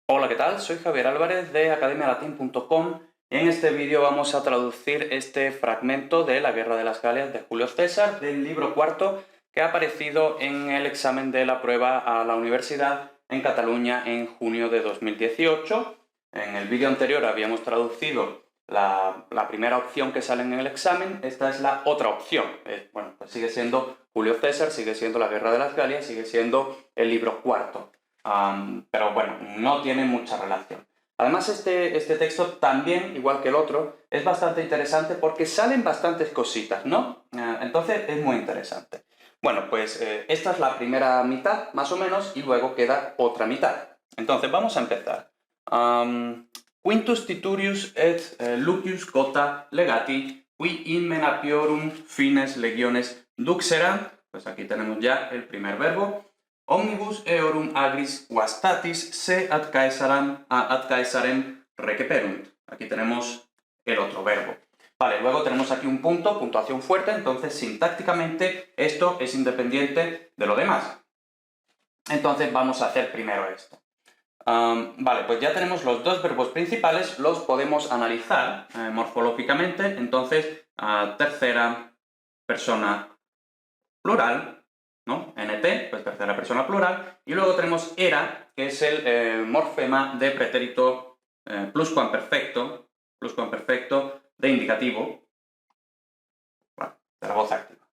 Hola, ¿qué tal? Soy Javier Álvarez de academialatin.com. En este vídeo vamos a traducir este fragmento de La Guerra de las Galias de Julio César, del libro cuarto, que ha aparecido en el examen de la prueba a la universidad en Cataluña en junio de 2018. En el vídeo anterior habíamos traducido la primera opción que sale en el examen. Esta es la otra opción. Bueno, pues sigue siendo Julio César, sigue siendo La Guerra de las Galias, sigue siendo el libro cuarto. Pero bueno, no tiene mucha relación. Además, este texto también, igual que el otro, es bastante interesante porque salen bastantes cositas, ¿no? Entonces es muy interesante. Bueno, pues esta es la primera mitad, más o menos, y luego queda otra mitad. Entonces vamos a empezar. Quintus Titurius et Lucius Cotta legati, qui in menapiorum fines legiones duxerant. Pues aquí tenemos ya el primer verbo. Omnibus eorum agris vastatis se ad Caesarem receperunt. Aquí tenemos el otro verbo. Vale, luego tenemos aquí un punto, puntuación fuerte, entonces sintácticamente esto es independiente de lo demás. Entonces vamos a hacer primero esto. Vale, pues ya tenemos los dos verbos principales, los podemos analizar morfológicamente, entonces tercera persona plural, ¿no? NT, pues tercera persona plural, y luego tenemos era, que es el morfema de pretérito pluscuamperfecto de indicativo, bueno, de la voz activa.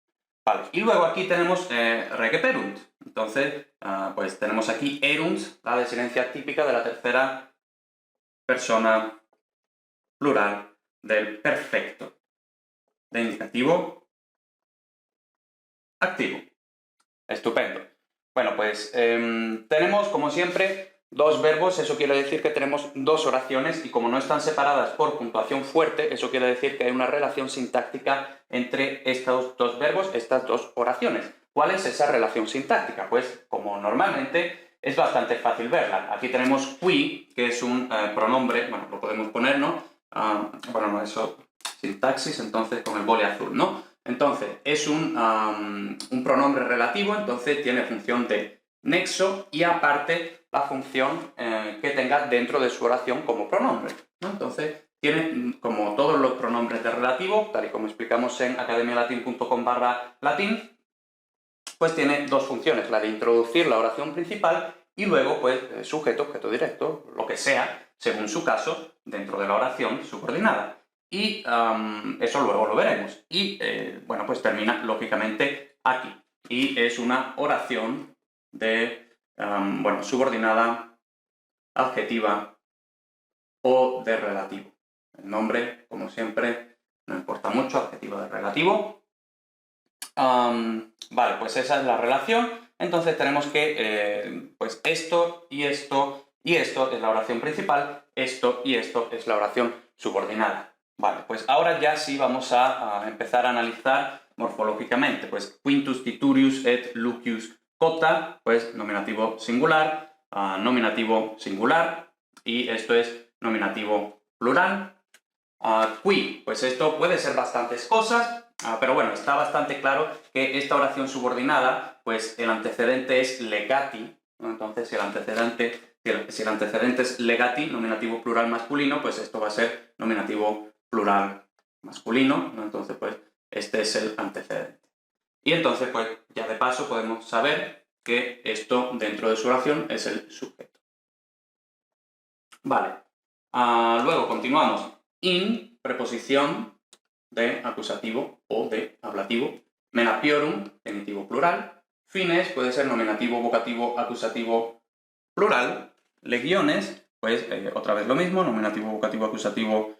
Vale, y luego aquí tenemos receperunt, entonces pues tenemos aquí erunt, la desinencia típica de la tercera persona plural del perfecto, de indicativo activo. Estupendo. Bueno, pues tenemos, como siempre, dos verbos. Eso quiere decir que tenemos dos oraciones y como no están separadas por puntuación fuerte, eso quiere decir que hay una relación sintáctica entre estos dos verbos, estas dos oraciones. ¿Cuál es esa relación sintáctica? Pues, como normalmente, es bastante fácil verla. Aquí tenemos qui, que es un pronombre, bueno, lo podemos poner, ¿no? Bueno, no, eso, sintaxis, entonces con el boli azul, ¿no? Entonces, es un pronombre relativo, entonces tiene función de nexo y aparte la función que tenga dentro de su oración como pronombre, ¿no? Entonces, tiene, como todos los pronombres de relativo, tal y como explicamos en academialatin.com/latín, pues tiene dos funciones, la de introducir la oración principal y luego, pues, sujeto, objeto directo, lo que sea, según su caso, dentro de la oración subordinada. Y eso luego lo veremos. Y, bueno, pues termina, lógicamente, aquí. Y es una oración de, bueno, subordinada, adjetiva o de relativo. El nombre, como siempre, no importa mucho, adjetivo de relativo. Vale, pues esa es la relación. Entonces tenemos que, pues esto y esto y esto es la oración principal, esto y esto es la oración subordinada. Vale, pues ahora ya sí vamos a empezar a analizar morfológicamente. Pues Quintus Titurius et Lucius Cotta, pues nominativo singular, nominativo singular, y esto es nominativo plural. Qui, pues esto puede ser bastantes cosas, pero bueno, está bastante claro que esta oración subordinada, pues el antecedente es legati, ¿no? Entonces si el antecedente es legati, nominativo plural masculino, pues esto va a ser nominativo plural masculino, ¿no? Entonces pues este es el antecedente. Y entonces pues ya de paso podemos saber que esto dentro de su oración es el sujeto. Vale, luego continuamos. In, preposición de acusativo o de ablativo. Menapiorum, genitivo plural. Fines puede ser nominativo, vocativo, acusativo plural. Legiones, pues otra vez lo mismo, nominativo, vocativo, acusativo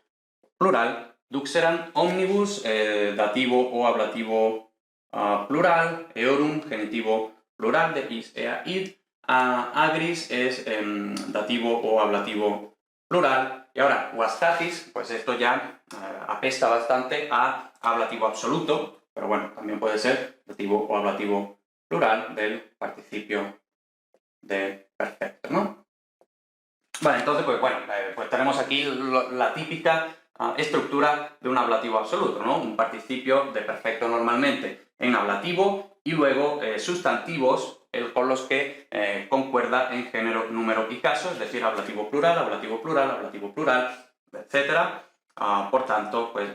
plural. Duxeran omnibus, dativo o ablativo plural. Eorum, genitivo plural de is, ea, id. Agris es dativo o ablativo plural. Y ahora, vastatis, pues esto ya apesta bastante a ablativo absoluto, pero bueno, también puede ser dativo o ablativo plural del participio de perfecto, ¿no? Vale, entonces, pues bueno, pues tenemos aquí la típica estructura de un ablativo absoluto, ¿no? Un participio de perfecto normalmente en ablativo y luego sustantivos con los que concuerda en género, número y caso, es decir, ablativo plural, ablativo plural, ablativo plural, etc. Por tanto, pues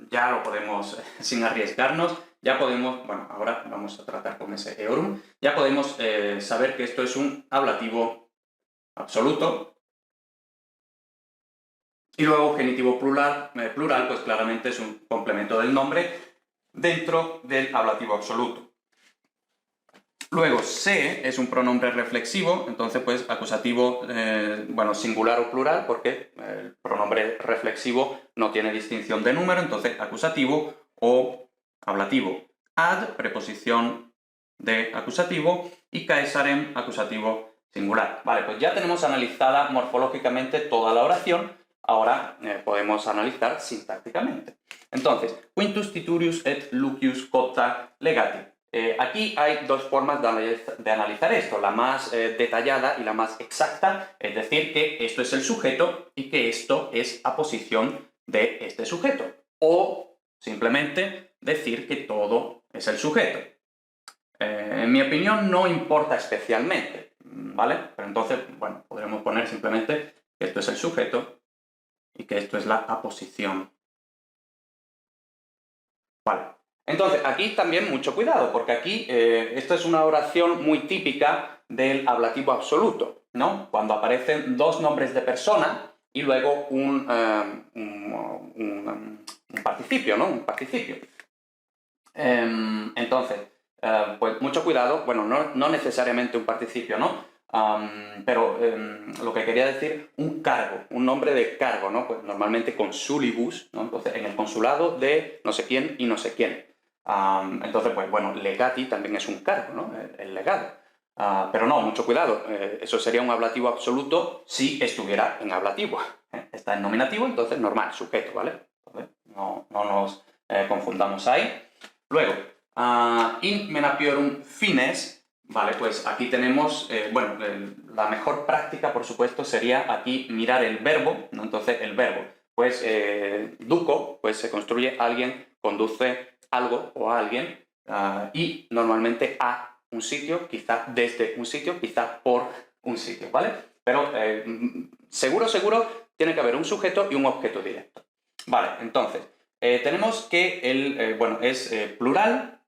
ya lo podemos, sin arriesgarnos, ya podemos, bueno, ahora vamos a tratar con ese eorum, ya podemos saber que esto es un ablativo absoluto. Y luego genitivo plural, pues claramente es un complemento del nombre dentro del ablativo absoluto. Luego, se es un pronombre reflexivo, entonces pues acusativo, bueno, singular o plural, porque el pronombre reflexivo no tiene distinción de número, entonces acusativo o ablativo. Ad, preposición de acusativo, y caesarem, acusativo singular. Vale, pues ya tenemos analizada morfológicamente toda la oración, ahora podemos analizar sintácticamente. Entonces, quintus titurius et lucius cota legati. Aquí hay dos formas de analizar esto, la más detallada y la más exacta, es decir, que esto es el sujeto y que esto es aposición de este sujeto. O simplemente decir que todo es el sujeto. En mi opinión no importa especialmente, ¿vale? Pero entonces, bueno, podremos poner simplemente que esto es el sujeto y que esto es la aposición. Vale. Entonces, aquí también mucho cuidado, porque aquí esto es una oración muy típica del ablativo absoluto, ¿no? Cuando aparecen dos nombres de persona y luego un participio, ¿no? Un participio. Entonces, pues mucho cuidado, bueno, no necesariamente un participio, ¿no? Pero lo que quería decir, un cargo, un nombre de cargo, ¿no? Pues normalmente consulibus, ¿no? Entonces, en el consulado de no sé quién y no sé quién. Entonces, pues bueno, legati también es un cargo, ¿no? El legado. Pero no, mucho cuidado, eso sería un ablativo absoluto si estuviera en ablativo. Está en nominativo, entonces normal, sujeto, ¿vale? Entonces, no nos confundamos ahí. Luego, in menapiorum fines, vale, pues aquí tenemos, bueno, la mejor práctica, por supuesto, sería aquí mirar el verbo, ¿no? Entonces, el verbo, pues duco, pues se construye alguien, conduce algo o a alguien, y normalmente a un sitio, quizá desde un sitio, quizá por un sitio, ¿vale? Pero seguro tiene que haber un sujeto y un objeto directo. Vale, entonces, tenemos que bueno, es plural,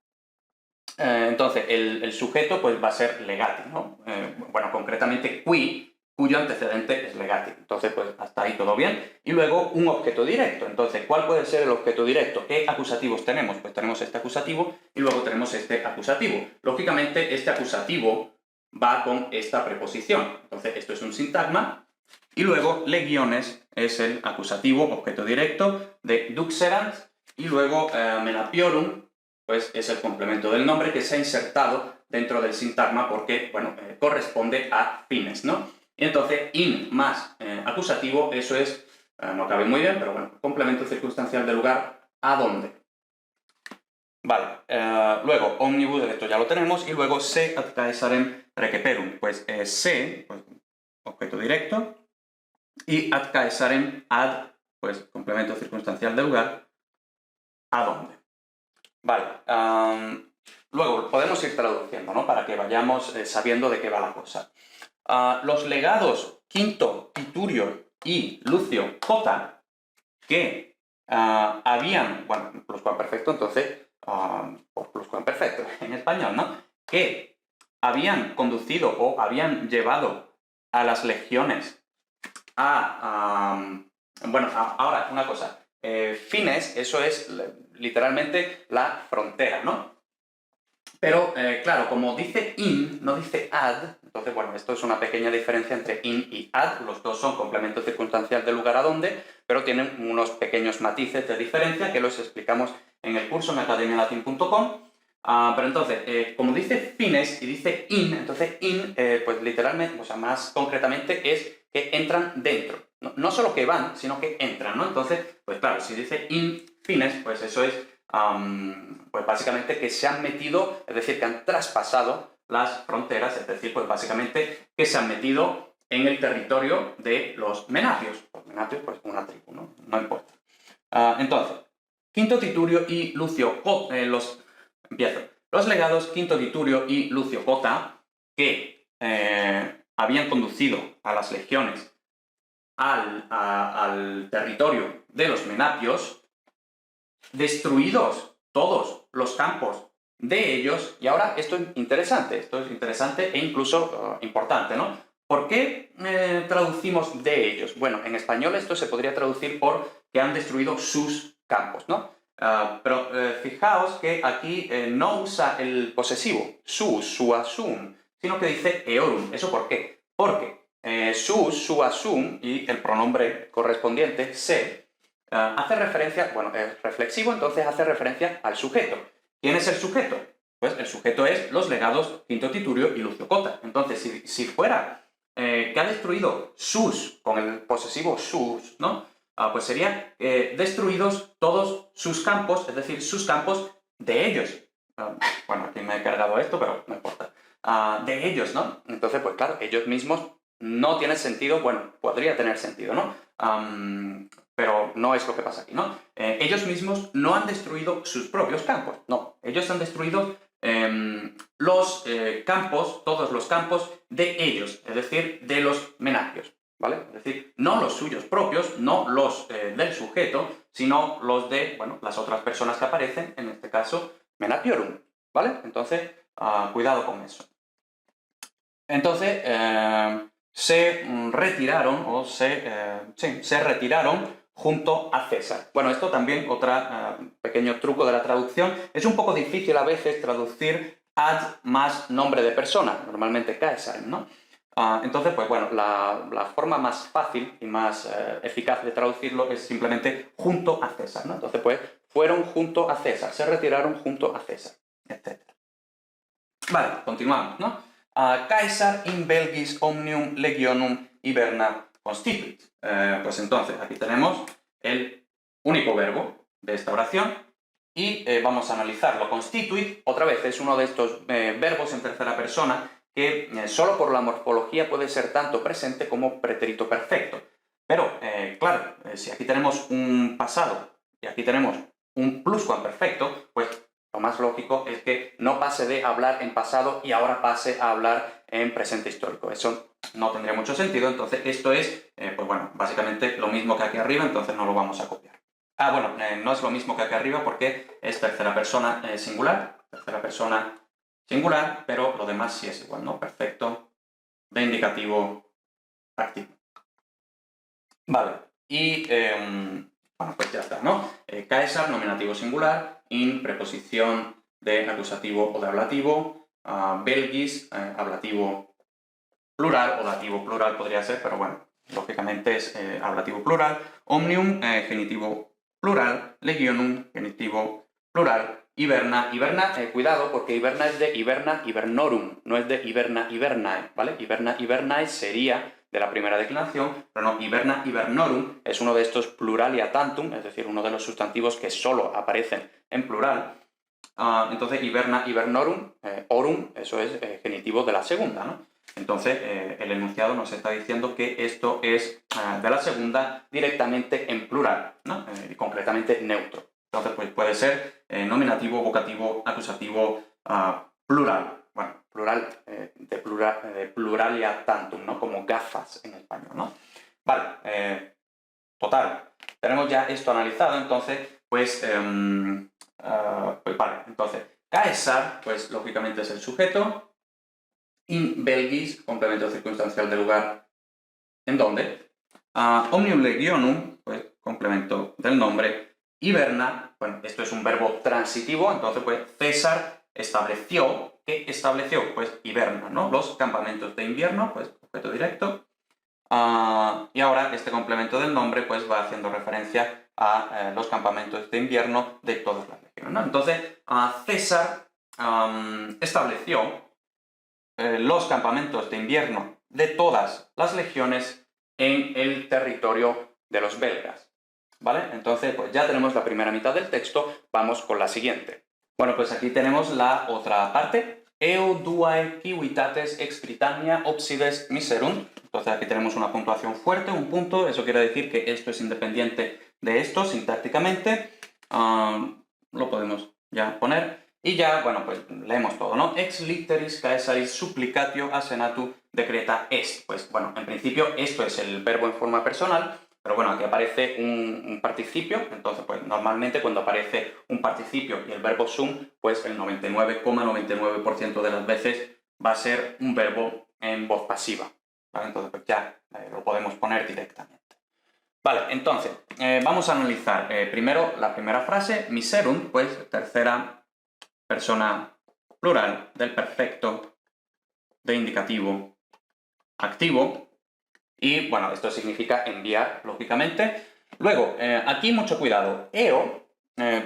entonces el sujeto pues va a ser legati, ¿no? Bueno, concretamente qui, cuyo antecedente es legati. Entonces, pues hasta ahí todo bien. Y luego un objeto directo. Entonces, ¿cuál puede ser el objeto directo? ¿Qué acusativos tenemos? Pues tenemos este acusativo y luego tenemos este acusativo. Lógicamente, este acusativo va con esta preposición. Entonces, esto es un sintagma. Y luego, legiones es el acusativo, objeto directo, de duxerant. Y luego, menapiorum, pues es el complemento del nombre que se ha insertado dentro del sintagma porque, bueno, corresponde a fines, ¿no? Y entonces, in más acusativo, eso es, no cabe muy bien, pero bueno, complemento circunstancial de lugar, ¿a dónde? Vale, luego, omnibus, esto ya lo tenemos, y luego se ad caesarem receperum, pues se, pues, objeto directo, y ad caesarem ad, pues complemento circunstancial de lugar, ¿a dónde? Vale, luego podemos ir traduciendo, ¿no? Para que vayamos sabiendo de qué va la cosa. Los legados Quinto, Titurio y Lucio Cota, que habían, bueno, pluscuamperfecto, entonces, por pluscuamperfecto en español, ¿no? Que habían conducido o habían llevado a las legiones bueno, ahora, una cosa. Fines, eso es literalmente la frontera, ¿no? Pero, claro, como dice in, no dice ad, entonces, bueno, esto es una pequeña diferencia entre in y ad, los dos son complementos circunstancial del lugar a donde, pero tienen unos pequeños matices de diferencia que los explicamos en el curso en academialatin.com. Pero entonces, como dice fines y dice in, entonces in, pues literalmente, o sea, más concretamente es que entran dentro. No solo que van, sino que entran, ¿no? Entonces, pues claro, si dice in fines, pues eso es pues básicamente que se han metido, es decir, que han traspasado las fronteras, es decir, pues básicamente que se han metido en el territorio de los menapios. Los menapios, pues una tribu, ¿no? No importa. Entonces, Quinto Titurio y Lucio Cota, empiezo. Los legados Quinto Titurio y Lucio Cota, que habían conducido a las legiones al territorio de los menapios, destruidos todos los campos de ellos, y ahora esto es interesante e incluso importante, ¿no? ¿Por qué traducimos de ellos? Bueno, en español esto se podría traducir por que han destruido sus campos, ¿no? Pero fijaos que aquí no usa el posesivo, suasum, sino que dice eorum. ¿Eso por qué? Porque suasum y el pronombre correspondiente, se, hace referencia, bueno, es reflexivo, entonces hace referencia al sujeto. ¿Quién es el sujeto? Pues el sujeto es los legados Quinto Titurio y Lucio Cota. Entonces, si fuera que ha destruido sus, con el posesivo sus, ¿no? Pues sería destruidos todos sus campos, es decir, sus campos de ellos. Bueno, aquí me he cargado esto, pero no importa. De ellos, ¿no? Entonces, pues claro, ellos mismos no tienen sentido, bueno, podría tener sentido, ¿no? Pero no es lo que pasa aquí, ¿no? Ellos mismos no han destruido sus propios campos, no. Ellos han destruido los campos, todos los campos de ellos, es decir, de los menapios, ¿vale? Es decir, no los suyos propios, no los del sujeto, sino los de, bueno, las otras personas que aparecen, en este caso, menapiorum, ¿vale? Entonces, cuidado con eso. Entonces, se retiraron, o se retiraron junto a César. Bueno, esto también, otro pequeño truco de la traducción. Es un poco difícil a veces traducir ad más nombre de persona, normalmente Caesar, ¿no? Entonces, pues bueno, la forma más fácil y más eficaz de traducirlo es simplemente junto a César, ¿no? Entonces, pues, fueron junto a César, se retiraron junto a César, etc. Vale, continuamos, ¿no? Caesar in belgis omnium legionum hiberna constituit. Pues entonces, aquí tenemos el único verbo de esta oración y vamos a analizarlo. Constituit, otra vez, es uno de estos verbos en tercera persona que solo por la morfología puede ser tanto presente como pretérito perfecto. Pero, claro, si aquí tenemos un pasado y aquí tenemos un pluscuamperfecto, pues lo más lógico es que no pase de hablar en pasado y ahora pase a hablar en presente histórico. Eso no tendría mucho sentido, entonces esto es, pues bueno, básicamente lo mismo que aquí arriba, entonces no lo vamos a copiar. Bueno, no es lo mismo que aquí arriba porque es tercera persona singular, pero lo demás sí es igual, ¿no? Perfecto, de indicativo activo. Vale, y bueno, pues ya está, ¿no? Caesar, nominativo singular, in, preposición de acusativo o de ablativo, belgis, ablativo plural, o dativo plural podría ser, pero bueno, lógicamente es ablativo plural, omnium, genitivo plural, legionum, genitivo plural, hiberna, cuidado, porque hiberna es de hiberna, hibernorum, no es de hiberna, hibernae, ¿vale? Hiberna, hibernae sería de la primera declinación, pero no, hiberna, hibernorum es uno de estos pluralia tantum, es decir, uno de los sustantivos que solo aparecen en plural. Entonces, hiberna, hibernorum, orum, eso es genitivo de la segunda, ¿no? Entonces, el enunciado nos está diciendo que esto es de la segunda directamente en plural, ¿no? Concretamente neutro. Entonces, pues puede ser nominativo, vocativo, acusativo, plural. Bueno, plural, de pluralia tantum, ¿no? Como gafas en español, ¿no? Vale, total. Tenemos ya esto analizado, entonces, pues vale, entonces, Caesar, pues lógicamente es el sujeto. In belgis, complemento circunstancial del lugar. ¿En dónde? Omnium legionum, pues complemento del nombre. Hiberna, bueno, esto es un verbo transitivo, entonces pues César estableció, ¿qué estableció? Pues hiberna, ¿no? Los campamentos de invierno, pues objeto directo. Y ahora este complemento del nombre pues va haciendo referencia a los campamentos de invierno de todas las legiones, ¿no? Entonces, César estableció los campamentos de invierno de todas las legiones en el territorio de los belgas, ¿vale? Entonces, pues ya tenemos la primera mitad del texto, vamos con la siguiente. Bueno, pues aquí tenemos la otra parte. Eu duae civitates ex Britannia obsides miserum. Entonces aquí tenemos una puntuación fuerte, un punto, eso quiere decir que esto es independiente de esto, sintácticamente. Lo podemos ya poner. Y ya, bueno, pues leemos todo, ¿no? Ex litteris Caesaris supplicatio a senatu decreta est. Pues bueno, en principio esto es el verbo en forma personal, pero bueno, aquí aparece un participio, entonces pues normalmente cuando aparece un participio y el verbo sum, pues el 99,99% de las veces va a ser un verbo en voz pasiva, ¿vale? Entonces pues ya lo podemos poner directamente. Vale, entonces, vamos a analizar primero la primera frase, miserunt, pues tercera persona plural del perfecto de indicativo activo. Y bueno, esto significa enviar, lógicamente. Luego, aquí mucho cuidado, eo,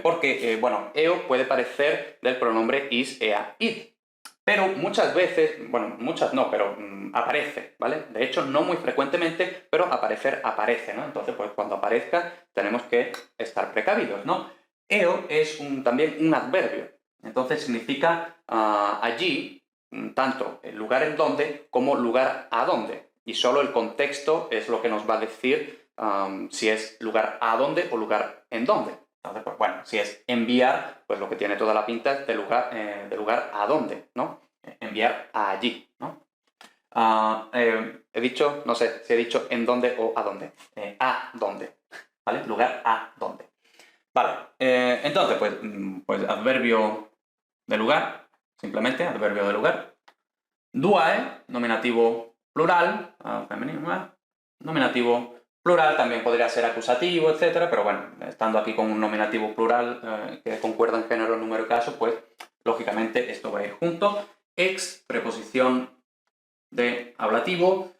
porque, bueno, eo puede parecer del pronombre is, ea, id. Pero muchas veces, bueno, muchas no, pero aparece, ¿vale? De hecho, no muy frecuentemente, pero aparecer aparece, ¿no? Entonces, pues cuando aparezca tenemos que estar precavidos, ¿no? Eo es también un adverbio. Entonces significa allí, tanto el lugar en donde como lugar a donde. Y solo el contexto es lo que nos va a decir si es lugar a dónde o lugar en dónde. Entonces, pues bueno, si es enviar, pues lo que tiene toda la pinta es de lugar a dónde, ¿no? Enviar a allí, ¿no? He dicho, no sé si he dicho en dónde o a dónde. A dónde, ¿vale? Lugar a dónde. Vale, entonces, pues adverbio de lugar, simplemente adverbio de lugar. Duae, nominativo plural, femenino, nominativo plural, también podría ser acusativo, etcétera, pero bueno, estando aquí con un nominativo plural que concuerda en género, número y caso, pues lógicamente esto va a ir junto. Ex, preposición de ablativo,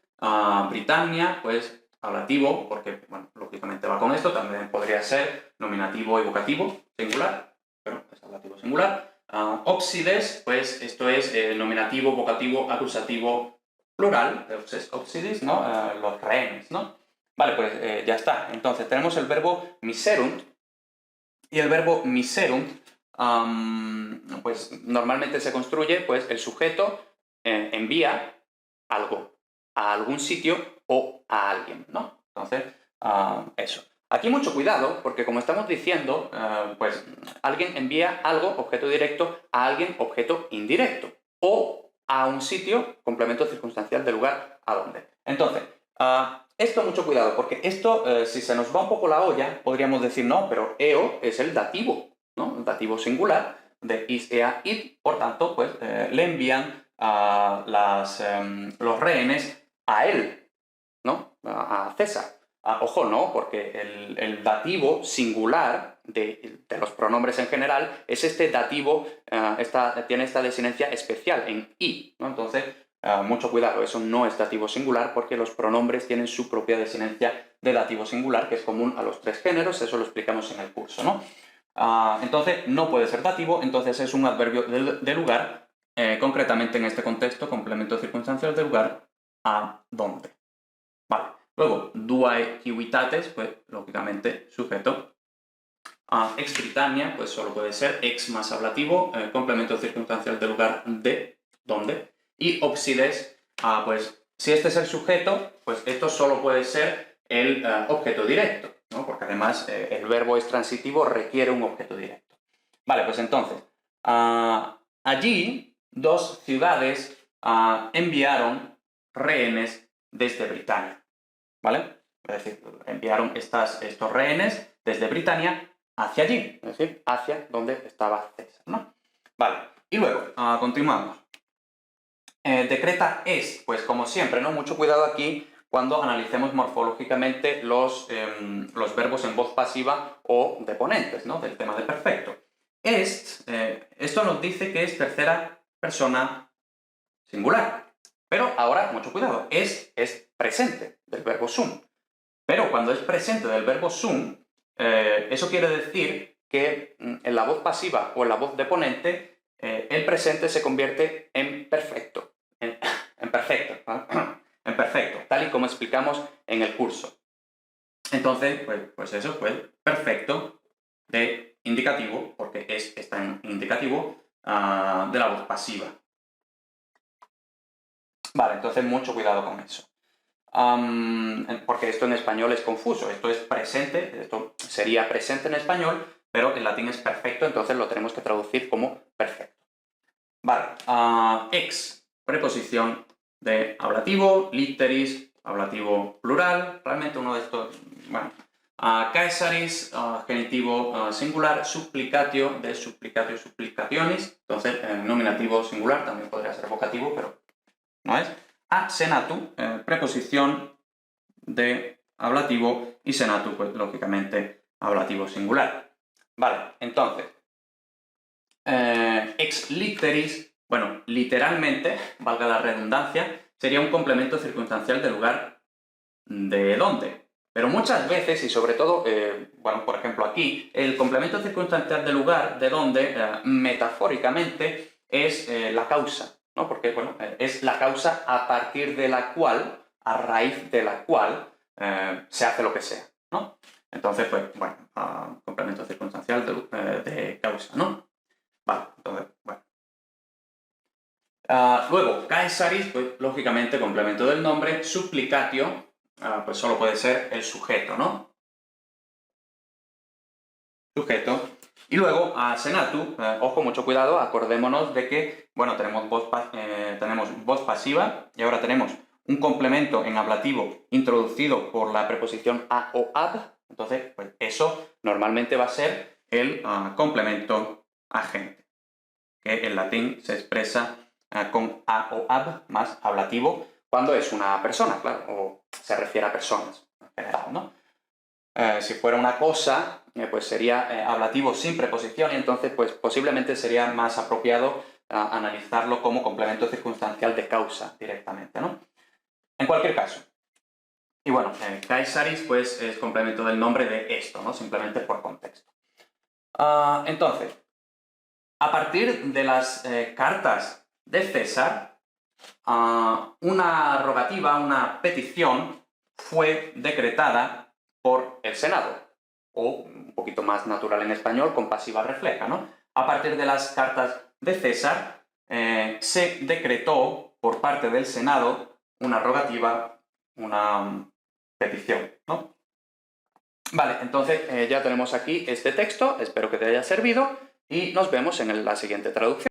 Britannia, pues ablativo, porque, bueno, lógicamente va con esto, también podría ser nominativo evocativo, singular, pero es ablativo singular. Ópsides, pues esto es nominativo, vocativo, acusativo, plural, ópsides, ¿no? Los rehenes, ¿no? Vale, pues ya está. Entonces tenemos el verbo miserunt, y el verbo miserunt, pues normalmente se construye, pues el sujeto envía algo a algún sitio o a alguien, ¿no? Entonces, eso. Aquí mucho cuidado, porque como estamos diciendo, pues alguien envía algo, objeto directo, a alguien, objeto indirecto, o a un sitio, complemento circunstancial del lugar a donde. Entonces, esto mucho cuidado, porque esto, si se nos va un poco la olla, podríamos decir, no, pero eo es el dativo, ¿no? El dativo singular de is, ea, id, por tanto, pues le envían los rehenes a él, ¿no? A César. Ojo, no, porque el dativo singular de los pronombres en general es este dativo, tiene esta desinencia especial en i, ¿no? Entonces, mucho cuidado, eso no es dativo singular porque los pronombres tienen su propia desinencia de dativo singular, que es común a los tres géneros, eso lo explicamos en el curso, ¿no? Entonces, no puede ser dativo, entonces es un adverbio de lugar, concretamente en este contexto, complemento circunstancial de lugar, a dónde. Vale. Luego, duae civitates, pues lógicamente sujeto. Ex Britannia, pues solo puede ser ex más ablativo, complemento circunstancial de lugar de dónde. Y ópsides, pues si este es el sujeto, pues esto solo puede ser el objeto directo, ¿no? Porque además el verbo es transitivo, requiere un objeto directo. Vale, pues entonces, allí dos ciudades enviaron rehenes desde Britania, ¿vale? Es decir, enviaron estos rehenes desde Britania hacia allí, es decir, hacia donde estaba César, ¿no? Vale, y luego, continuamos. Decreta est, pues como siempre, ¿no? Mucho cuidado aquí cuando analicemos morfológicamente los verbos en voz pasiva o deponentes, ¿no? Del tema de perfecto. Est, esto nos dice que es tercera persona singular. Pero ahora, mucho cuidado, es presente del verbo sum. Pero cuando es presente del verbo sum, eso quiere decir que en la voz pasiva o en la voz deponente, el presente se convierte en perfecto. En perfecto, ¿vale? En perfecto, tal y como explicamos en el curso. Entonces, pues eso, pues perfecto de indicativo, porque está en indicativo de la voz pasiva. Vale, entonces mucho cuidado con eso. Porque esto en español es confuso. Esto es presente, esto sería presente en español, pero el latín es perfecto, entonces lo tenemos que traducir como perfecto. Vale, ex, preposición de ablativo, litteris, ablativo plural, realmente uno de estos, bueno, caesaris, genitivo singular, supplicatio, de supplicatio, supplicationis, entonces nominativo singular, también podría ser vocativo, pero no es. A senatu, preposición de ablativo, y senatu, pues lógicamente, ablativo singular. Vale, entonces, ex litteris, bueno, literalmente, valga la redundancia, sería un complemento circunstancial del lugar de dónde. Pero muchas veces, y sobre todo, bueno, por ejemplo aquí, el complemento circunstancial del lugar de dónde, metafóricamente, es la causa, ¿no? Porque, bueno, es la causa a partir de la cual, a raíz de la cual, se hace lo que sea, ¿no? Entonces, pues, bueno, complemento circunstancial de causa, ¿no? Vale, entonces, bueno. Luego, caesaris, pues lógicamente complemento del nombre, supplicatio, pues solo puede ser el sujeto, ¿no? Sujeto. Y luego, senatu, ojo, mucho cuidado, acordémonos de que, bueno, tenemos voz pasiva y ahora tenemos un complemento en ablativo introducido por la preposición a o ab, entonces, pues eso normalmente va a ser el complemento agente, que en latín se expresa con a o ab más ablativo cuando es una persona, claro, o se refiere a personas en general, ¿no? Si fuera una cosa, pues sería ablativo sin preposición y entonces pues posiblemente sería más apropiado analizarlo como complemento circunstancial de causa directamente, ¿no? En cualquier caso. Y bueno, caesaris pues es complemento del nombre de esto, ¿no? Simplemente por contexto. Entonces, a partir de las cartas de César, una rogativa, una petición, fue decretada por el Senado, o un poquito más natural en español, con pasiva refleja, ¿no? A partir de las cartas de César, se decretó por parte del Senado una rogativa, una petición, ¿no? Vale, entonces ya tenemos aquí este texto, espero que te haya servido, y nos vemos en la siguiente traducción.